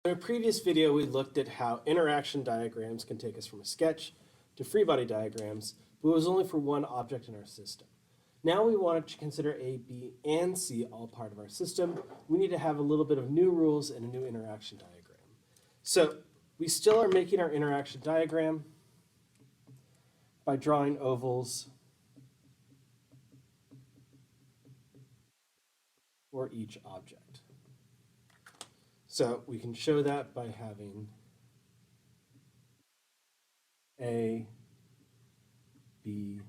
In a previous video, we looked at how interaction diagrams can take us from a sketch to free body diagrams, but it was only for one object in our system. Now we want to consider A, B, and C all part of our system. We need to have a little bit of new rules and a new interaction diagram. So we still are making our interaction diagram by drawing ovals for each object. So we can show that by having A, B,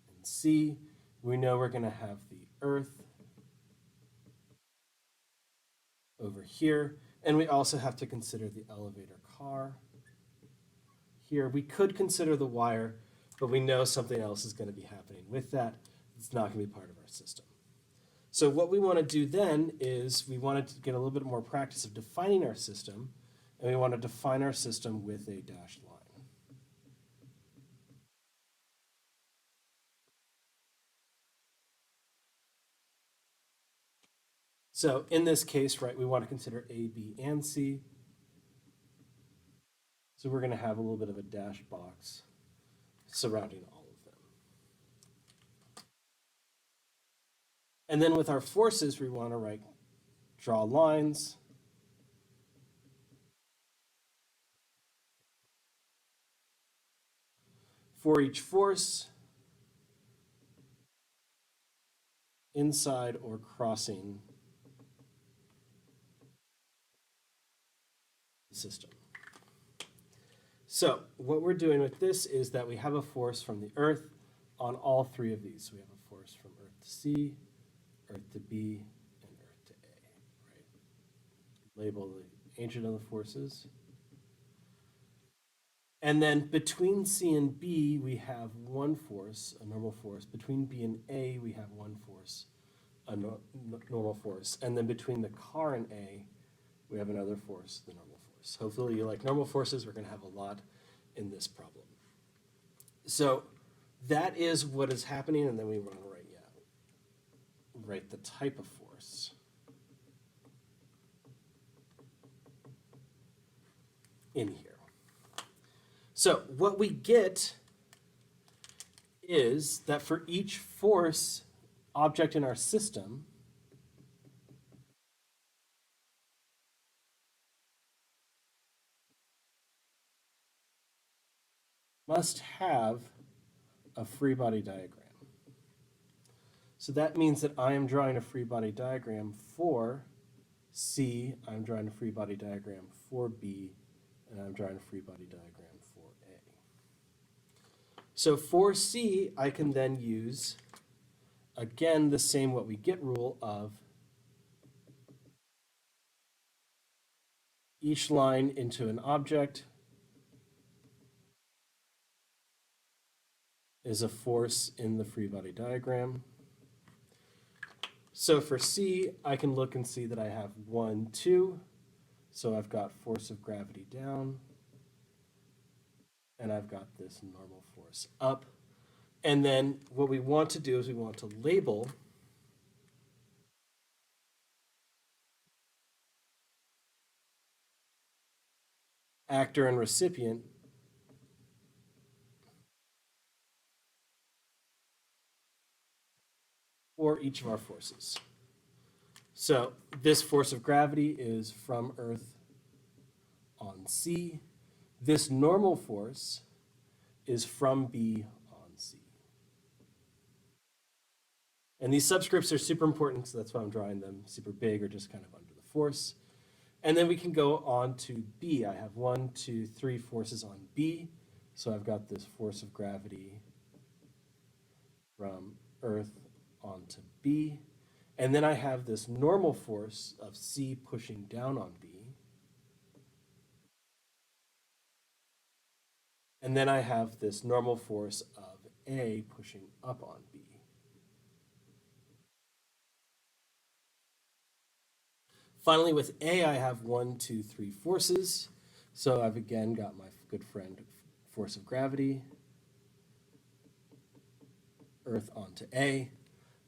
and C. We know we're going to have the Earth over here, and we also have to consider the elevator car here. We could consider the wire, but we know something else is going to be happening with that. It's not going to be part of our system. So what we want to do then is we want to get a little bit more practice of defining our system, and we want to define our system with a dashed line. So in this case, right, we want to consider A, B, and C. So we're going to have a little bit of a dashed box surrounding all of them. And then with our forces, we want to draw lines. For each force, inside or crossing the system. So what we're doing with this is that we have a force from the Earth on all three of these. So we have a force from Earth to C, Earth to B, and Earth to A, right? Label the agent of the forces. And then between C and B, we have one force, a normal force. Between B and A, we have one force, a normal force. And then between the car and A, we have another force, the normal force. Hopefully you like normal forces. We're going to have a lot in this problem. So that is what is happening, and then we want to write the type of force. In here. So what we get is that for each force object in our system, must have a free body diagram. So that means that I am drawing a free body diagram for C, I'm drawing a free body diagram for B, and I'm drawing a free body diagram for A. So for C, I can then use, again, the same what we get rule of each line into an object is a force in the free body diagram. So for C, I can look and see that I have 1, 2. So I've got force of gravity down, and I've got this normal force up. And then what we want to do is we want to label actor and recipient for each of our forces. So this force of gravity is from Earth on C. This normal force is from B on C. And these subscripts are super important, so that's why I'm drawing them super big or just kind of under the force. And then we can go on to B. I have 1, 2, 3 forces on B. So I've got this force of gravity from Earth onto B. And then I have this normal force of C pushing down on B. And then I have this normal force of A pushing up on B. Finally, with A, I have 1, 2, 3 forces. So I've again got my good friend force of gravity, Earth onto A.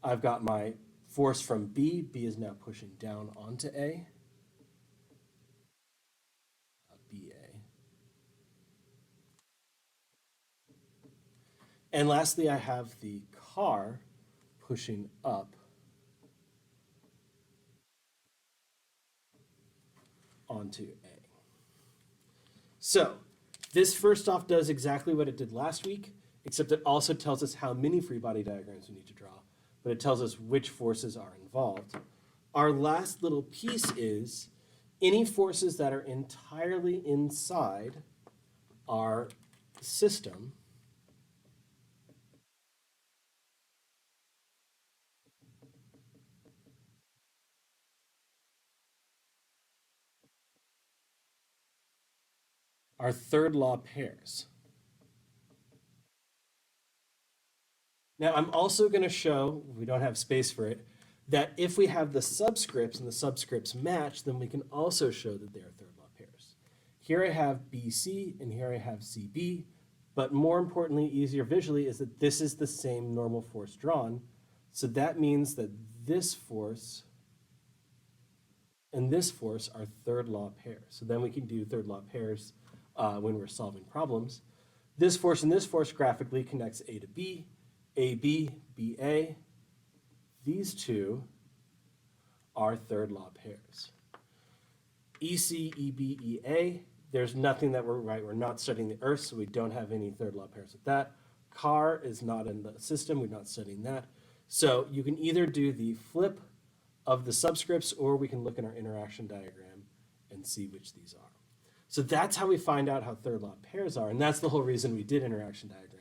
I've got my force from B. B is now pushing down onto A. And lastly, I have the car pushing up onto A. So this first off does exactly what it did last week, except it also tells us how many free body diagrams we need to draw, but it tells us which forces are involved. Our last little piece is any forces that are entirely inside our system are third law pairs. Now I'm also going to show, we don't have space for it, that if we have the subscripts and the subscripts match, then we can also show that they are third law pairs. Here I have BC and here I have CB, but more importantly, easier visually, is that this is the same normal force drawn. So that means that this force and this force are third law pairs. So then we can do third law pairs when we're solving problems. This force and this force graphically connects A to B, AB, BA. These two are third law pairs. EC, EB, EA, there's nothing that we're not studying the Earth, so we don't have any third law pairs with that. Car is not in the system, we're not studying that. So you can either do the flip of the subscripts, or we can look in our interaction diagram and see which these are. So that's how we find out how third law pairs are, and that's the whole reason we did interaction diagrams.